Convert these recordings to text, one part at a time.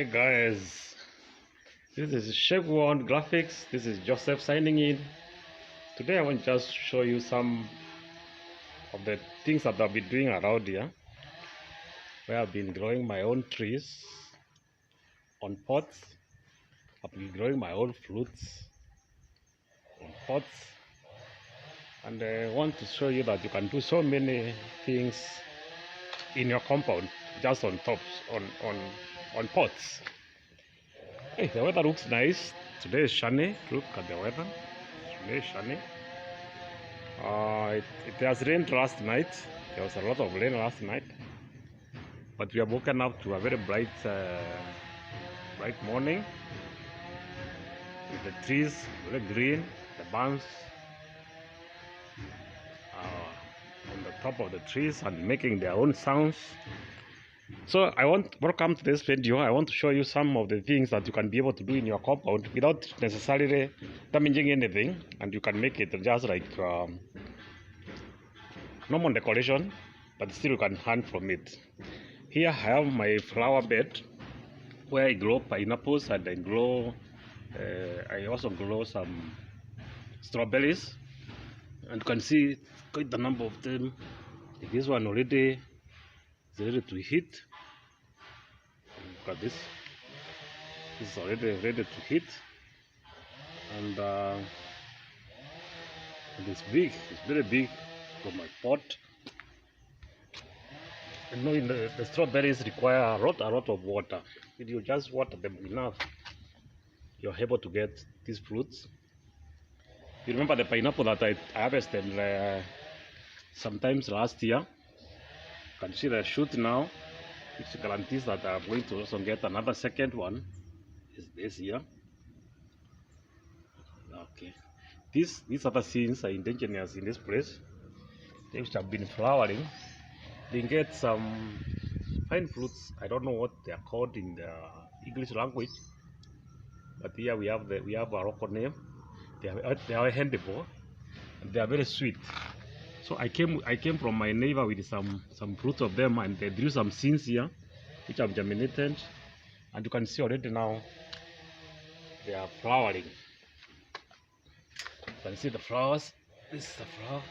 Hey guys, this is Shegu on graphics. This is Joseph signing in. Today I want to just show you some of the things that I've been doing around here, where I've been growing my own trees on pots. I've been growing my own fruits on pots, and I want to show you that you can do so many things in your compound just on tops, on pots. Hey, the weather looks nice. Today is sunny. Look at the weather. Today is sunny. It has rained last night. There was a lot of rain last night, but we have woken up to a very bright morning. With the trees very green, the boughs on the top of the trees and making their own sounds. So welcome to this video. I want to show you some of the things that you can be able to do in your compound without necessarily damaging anything, and you can make it just like normal decoration, but still you can earn from it. Here I have my flower bed where I grow pineapples, and I also grow some strawberries, and you can see quite the number of them. This one already is ready to hit. Look at this. This is already ready to hit, and it's big. It's very big for my pot. You know, the strawberries require a lot of water. If you just water them enough, you're able to get these fruits. You remember the pineapple that I harvested sometimes last year? You can see the shoot now, which guarantees that I'm going to also get another second one is this year. Okay, these other seeds are indigenous in this place. They have been flowering. They get some fine fruits. I don't know what they are called in the English language, but here we have a local name. They are edible, and they are very sweet. So I came from my neighbor with some fruits of them, and they drew some seeds here, which have germinated, and you can see already now they are flowering. You can see the flowers. This is the flower,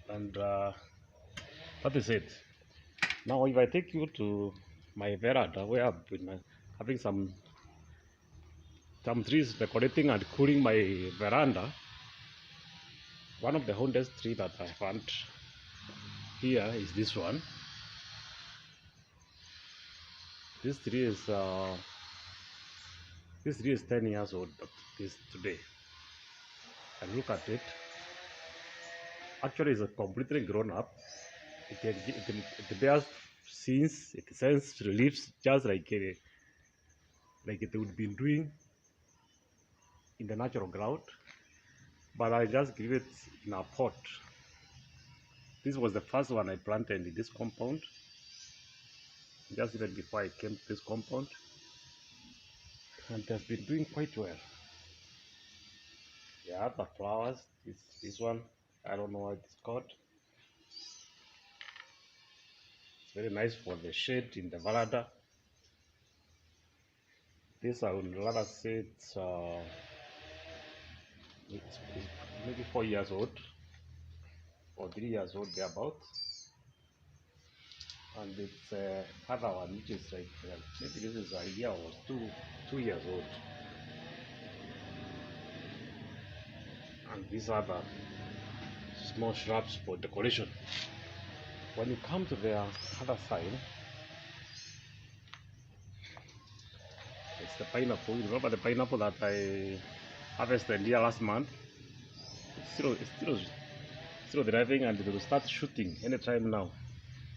and that is it. Now, if I take you to my veranda, where I've been having some trees decorating and cooling my veranda, one of the oldest trees that I found here is this one. This tree is 10 years old today. And look at it. Actually, it's completely grown up. It bears seeds. It sends leaves just like it would be doing in the natural ground. But I just give it in a pot. This was the first one I planted in this compound, just even before I came to this compound, and it has been doing quite well. The other flowers, this one, I don't know what it's called. It's very nice for the shade in the veranda. This I would rather say it's maybe 4 years old or 3 years old thereabouts. And it's other one which is like maybe this is a year or 2 years old. And these are the small shrubs for decoration. When you come to the other side, it's the pineapple. You remember the pineapple that I harvested here last month? It's still driving, and it will start shooting anytime now.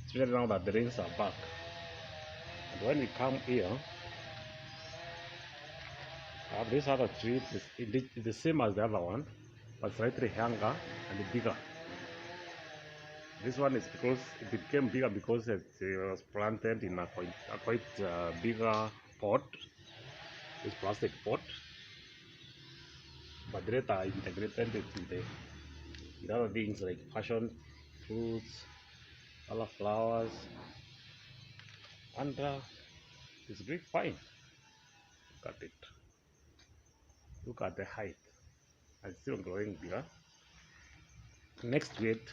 Especially now that the rains are back. And when we come here, I have this other tree. It's the same as the other one, but slightly younger and bigger. This one is because it became bigger because it was planted in a quite bigger pot, this plastic pot. But later I integrated it with other things like passion fruits, other flowers, and It's doing fine. Look at it. Look at the height. And it's still growing bigger. Next to it,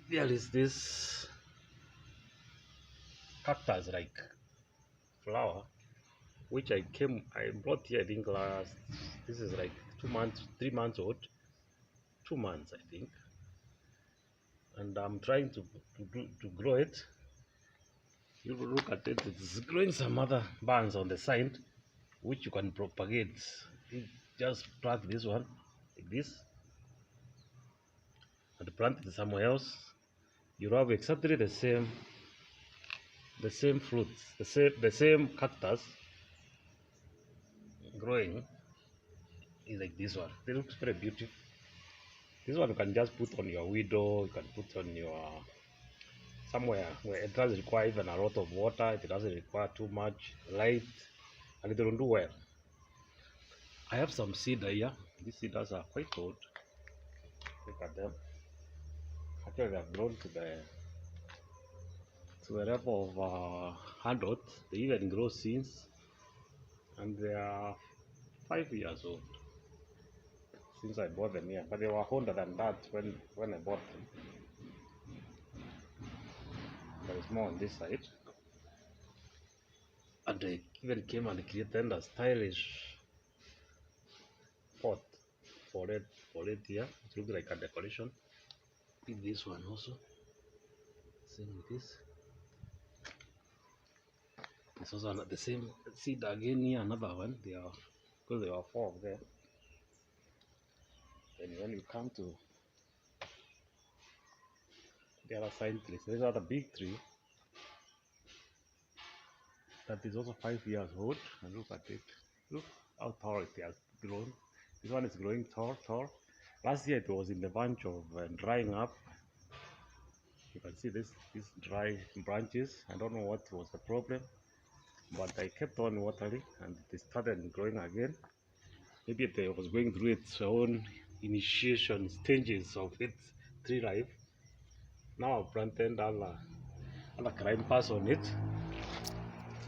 there is this cactus like flower, which I brought here, I think last, this is like 2 months, 3 months old, 2 months, I think. And I'm trying to grow it. You look at it, it's growing some other bands on the side, which you can propagate. You just plant this one like this and plant it somewhere else. You have exactly the same fruits, the same cactus growing is like this one. They look very beautiful. This one you can just put on your window, you can put on your somewhere where it doesn't require even a lot of water, it doesn't require too much light, and it will do well. I have some cedar here. These cedars are quite old. Look at them. Actually, they have grown to the level of 100. They even grow since, and they are 5 years old since I bought them here. But they were older than that when I bought them. There is more on this side, and they even came and created a stylish pot for it here. It looks like a decoration. Pick this one also. Same with this. This also the same seed again here, another one. They are because there are 4 of them. And when you come to the other side trees, there's another big tree that is also 5 years old. And look at it. Look how tall it has grown. This one is growing tall. Last year it was in the bunch of drying up. You can see these dry branches. I don't know what was the problem, but I kept on watering and it started growing again. Maybe it was going through its own initiation stages of its tree life. Now I've planted other climbers on it.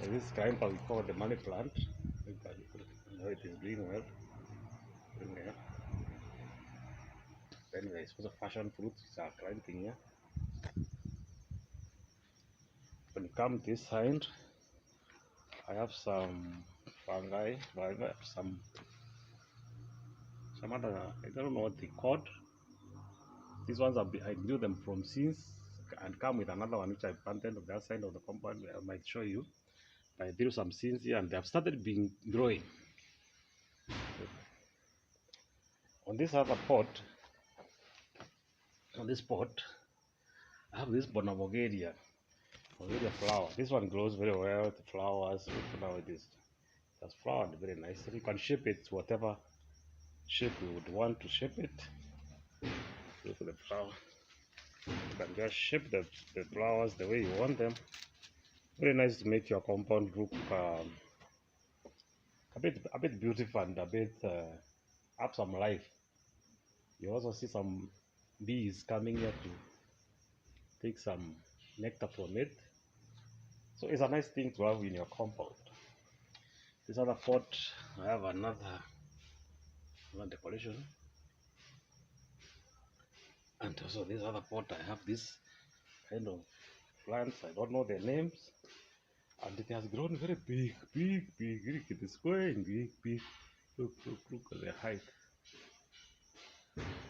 So this climber we call the money plant. It is doing well. Anyway, it's also passion fruits which are climbing here. When you come this side, I have some fungi, some other, I don't know what they called. These ones I grew them from seeds and come with another one which I planted on the other side of the compound. I might show you. I grew some seeds here and they have started growing. On this other pot, I have this Bonamogeria flower. This one grows very well. The flowers, now it is. It has flowered very nicely. You can shape it whatever shape you would want to shape it. Look at the flower. You can just shape the flowers the way you want them. Very nice to make your compound look a bit beautiful and a bit have some life. You also see some bees coming here to take some nectar from it. So it's a nice thing to have in your compound. This other pot, I have another decoration. And also this other pot, I have this kind of plants. I don't know their names. And it has grown very big. Look, it is growing big. Look at the height.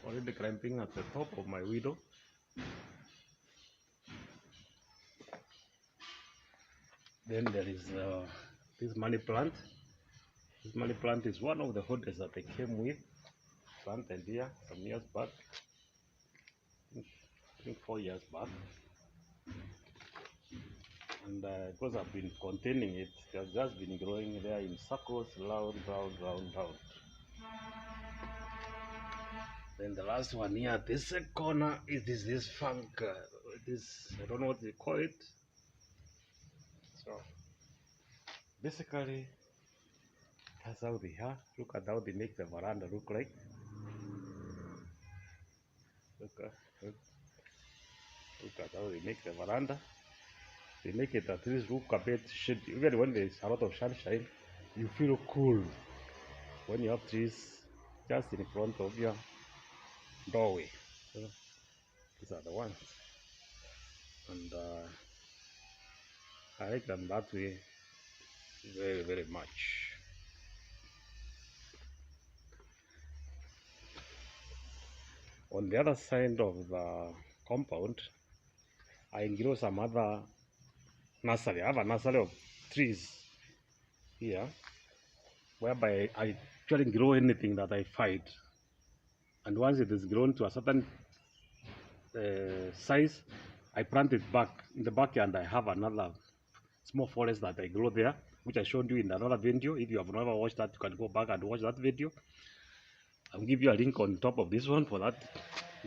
Already climbing at the top of my window. Then there is this money plant. This money plant is one of the holders that I came with, planted here some years back. I think 4 years back. And because I've been containing it, it has just been growing there in circles, round. Then the last one here, this corner, is this funk. I don't know what they call it. So basically, that's how they are. Look at how they make the veranda look like. Look at how they make the veranda. They make it at least look a bit shady. Even when there's a lot of sunshine, you feel cool when you have trees just in front of your doorway. So these are the ones, and I like them that way very, very much. On the other side of the compound, I grow some other nursery. I have a nursery of trees here, whereby I actually grow anything that I find. And once it is grown to a certain size, I plant it back in the backyard. I have another small forest that I grow there, which I showed you in another video. If you have never watched that, you can go back and watch that video. I'll give you a link on top of this one for that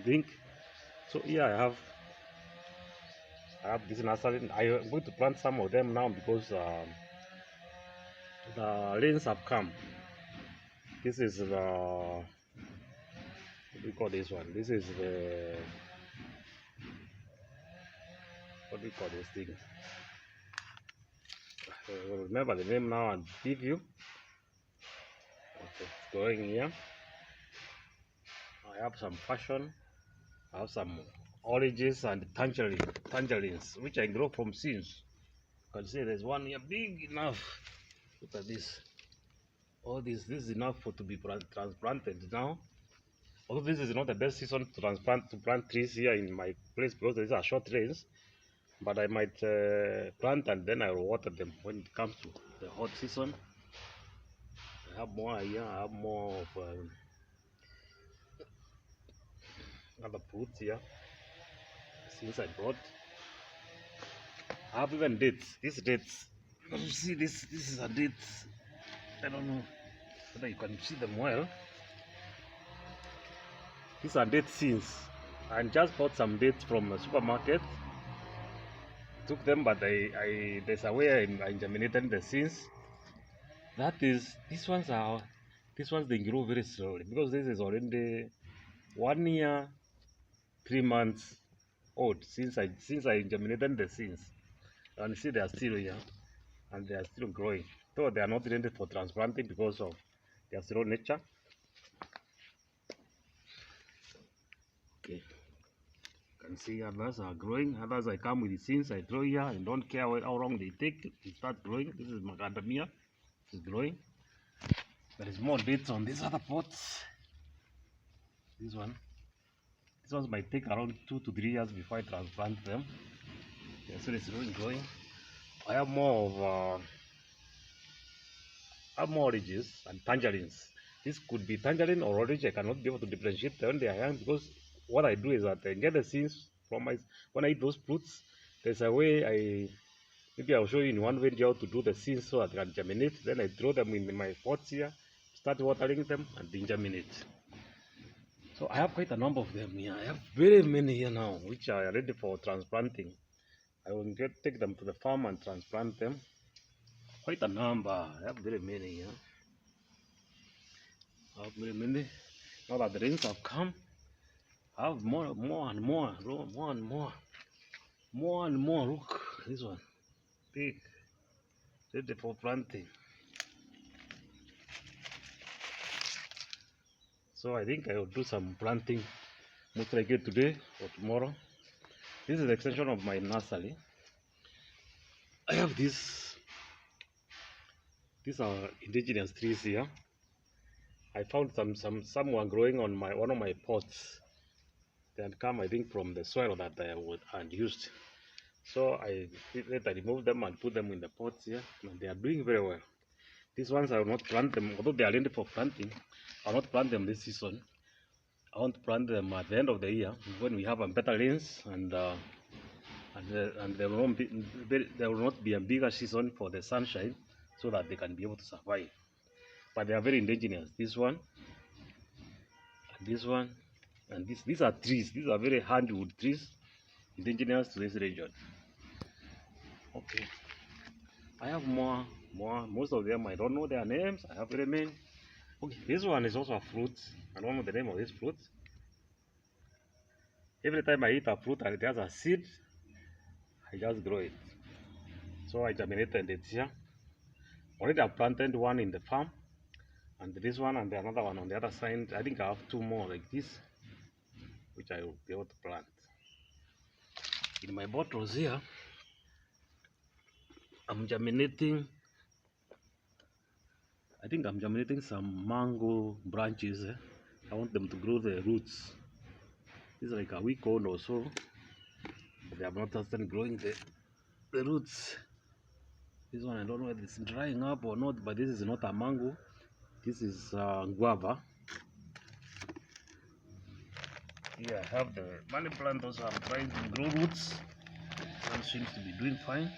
link. So here I have this nursery. I'm going to plant some of them now because the rains have come. This is the, what do you call this one? This is the, what do you call this thing? I will remember the name now and give you. Okay, it's going here. I have some passion. I have some oranges and tangerines, which I grow from seeds. You can see there's one here big enough. Look at this. All this is enough for to be transplanted now. Although this is not the best season to plant trees here in my place because these are short rains. But I might plant and then I will water them when it comes to the hot season. I have more here. I have more of other fruits here. Since I brought, I have even dates. These dates. You see this? This is a date. I don't know whether you can see them well. These are date seeds. I just bought some dates from a supermarket. Took them, but there's a way I germinated the seeds. That is, these ones they grow very slowly because this is already 1 year, 3 months old since I germinated the seeds. And see, they are still here and they are still growing. Though they are not ready for transplanting because of their slow nature. Okay, you can see others are growing. Others I come with the seeds, I throw here and don't care how long they take to start growing. This is macadamia. It's growing. There is more dates on these other pots. These ones might take around 2 to 3 years before I transplant them. Yeah, so it's really growing. I have more oranges and tangerines. This could be tangerine or orange. I cannot be able to differentiate when they are young because what I do is that I get the seeds from when I eat those fruits. There's a way maybe I'll show you in one video how to do the seeds so that I can germinate. Then I throw them in my pots here, start watering them, and then germinate. So I have quite a number of them here. I have very many here now, which are ready for transplanting. I will take them to the farm and transplant them. Quite a number. I have very many here. I have very many. Now that the rains have come, I have more and more, more and more. Look, this one, big, ready for planting. So I think I will do some planting most likely today or tomorrow. This is the extension of my nursery. I have these are indigenous trees here. I found some were growing on one of my pots. They had come, I think, from the soil that I had used. So I removed them and put them in the pots here, and they are doing very well. These ones I will not plant them, although they are ready for planting. I will not plant them this season. I want to plant them at the end of the year when we have a better rains and there will not be a bigger season for the sunshine, so that they can be able to survive. But they are very indigenous. This one, and this one, and these are trees. These are very hardwood trees, indigenous to this region. Okay, I have more. Most of them I don't know their names. I have very many. Okay, this one is also a fruit. I don't know the name of this fruit. Every time I eat a fruit and it has a seed, I just grow it. So I germinated it here. Already I planted one in the farm, and this one and another one on the other side. I think I have two more like this, which I will be able to plant. In my bottles here, I'm germinating. I think I'm germinating some mango branches. I want them to grow the roots. This is like a week old or so, but they have not started growing the roots. This one I don't know whether it's drying up or not, but this is not a mango. This is guava. Here I have the money plant also. I'm trying to grow roots. One seems to be doing fine.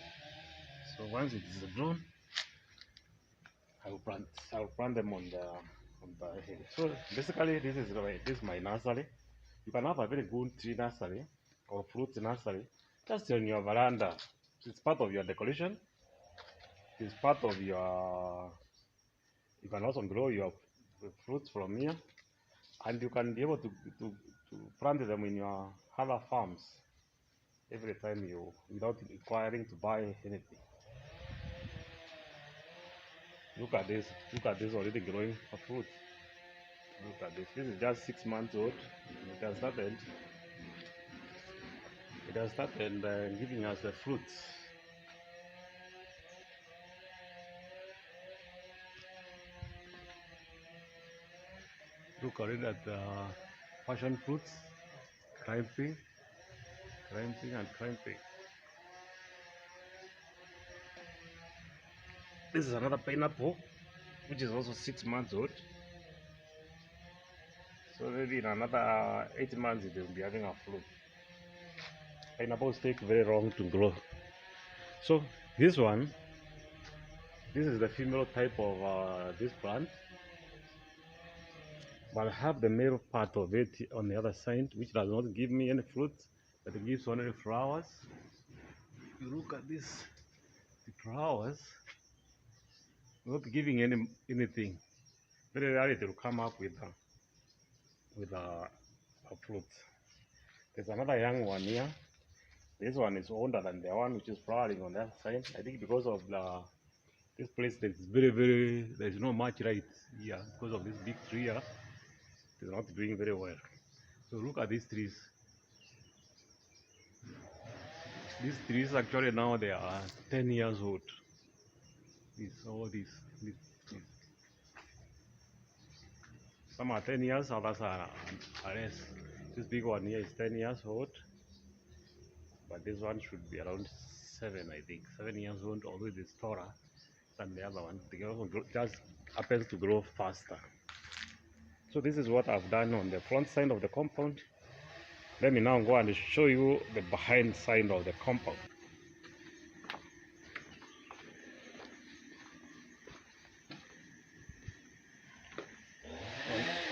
So once it is grown, I will plant them on the head. So basically this is my nursery. You can have a very good tree nursery or fruit nursery just on your veranda. It's part of your decoration. It's part of your. You can also grow your fruits from here, and you can be able to plant them in your other farms every time without requiring to buy anything. Look at this already growing a fruit. Look at this is just 6 months old. It has started giving us the fruits. Look already at the passion fruits, crimping and crimping. This is another pineapple, which is also 6 months old. So maybe in another 8 months it will be having a fruit. Pineapples take very long to grow. So this is the female type of this plant, but I have the male part of it on the other side, which does not give me any fruit, but it gives only flowers. You look at this, the flowers not giving anything. Very rarely it will come up with a fruit. There's another young one here. This one is older than the one which is flowering on that side. I think because of this place there's there's not much light here because of this big tree here. It's not doing very well. So look at these trees. These trees actually now they are 10 years old. All these. Some are 10 years, others are less. This big one here is 10 years old, but this one should be around 7, I think. 7 years old, although it is taller than the other one. The other one just happens to grow faster. So this is what I've done on the front side of the compound. Let me now go and show you the behind side of the compound.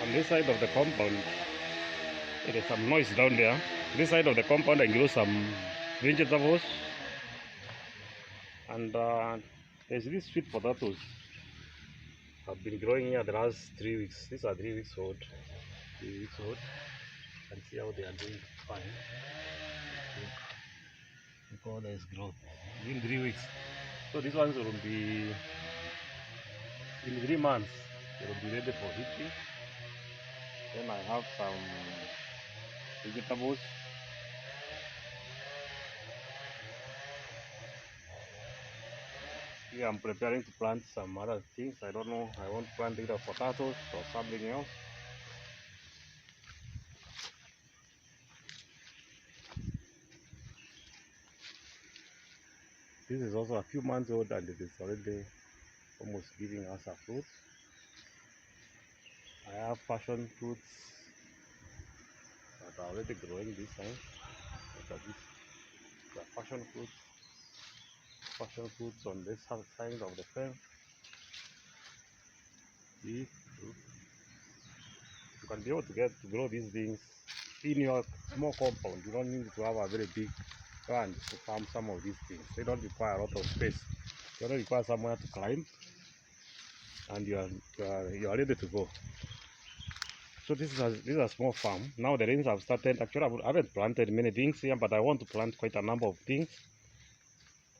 On this side of the compound, there is some noise down there. This side of the compound I grow some vegetables, and there's these sweet potatoes. I've been growing here the last 3 weeks. These are 3 weeks old. 3 weeks old. And see how they are doing fine. Look all this growth in 3 weeks. So these ones will be in 3 months. They will be ready for eating. Then I have some vegetables. Here I'm preparing to plant some other things. I don't know. I want to plant either potatoes or something else. This is also a few months old and it is already almost giving us a fruit. I have passion fruits that are already growing this time. Look at this. The passion fruits on this side of the fence. See, you can be able to grow these things in your small compound. You don't need to have a very big land to farm some of these things. They don't require a lot of space. They don't require somewhere to climb, and you are ready to go. So this is a small farm. Now the rains have started. Actually, I haven't planted many things here, but I want to plant quite a number of things.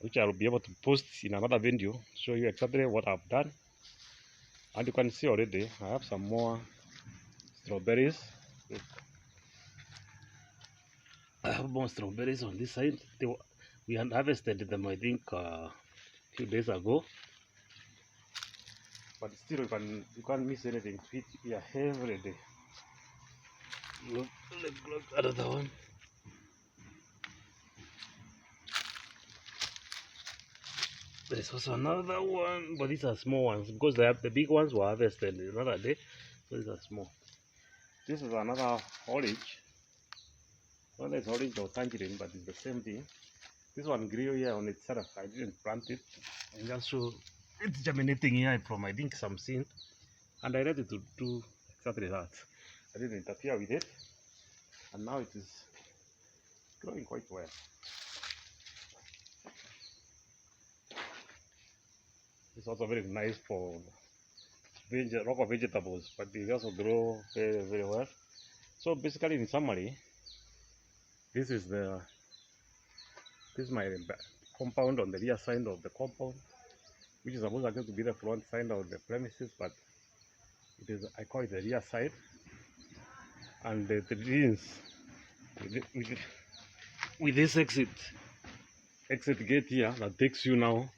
which I will be able to post in another video, show you exactly what I've done. And you can see already I have some more strawberries. Look. I have more strawberries on this side. We had harvested them, I think, a few days ago. But still, you can't miss anything. Sweet here every day. Look another one. There's also another one, but these are small ones because the big ones were harvested another day, so these are small. This is another orange. Well, it's orange or tangerine, but it's the same thing. This one grew here on itself. I didn't plant it, and just show it's germinating here from, I think, some seed, and I ready to do exactly that. I didn't interfere with it, and now it is growing quite well. It's also very nice for local vegetables, but they also grow very, very well. So basically, in summary, this is my compound on the rear side of the compound, which is supposed to be the front side of the premises, but it is, I call it the rear side. And the greens with this exit gate here that takes you now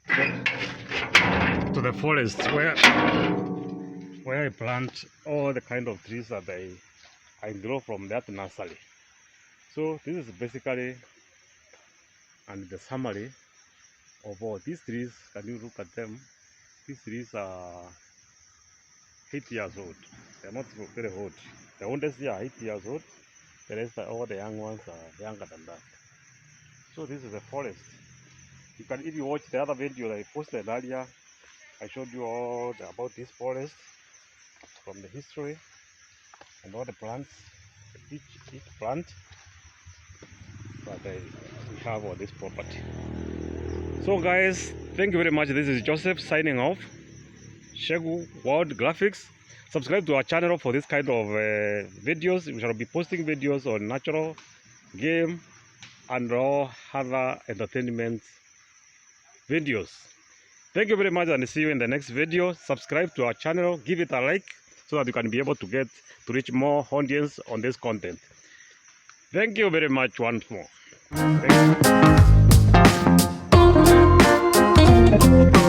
to the forest where I plant all the kind of trees that I grow from that nursery. So this is basically and the summary of all these trees. Can you look at them? These trees are 8 years old. They are not very old. The oldest are 8 years old. The rest are, all the young ones are younger than that. So this is a forest. You can, if you watch the other video that I posted earlier, I showed you all about this forest, from the history and all the plants, each plant that we have on this property. So guys, thank you very much. This is Joseph signing off. Shegu World Graphics. Subscribe to our channel for this kind of videos. We shall be posting videos on natural, game, and all other entertainment videos. Thank you very much, and see you in the next video. Subscribe to our channel, give it a like, so that you can be able to reach more audience on this content. Thank you very much once more. Thank you.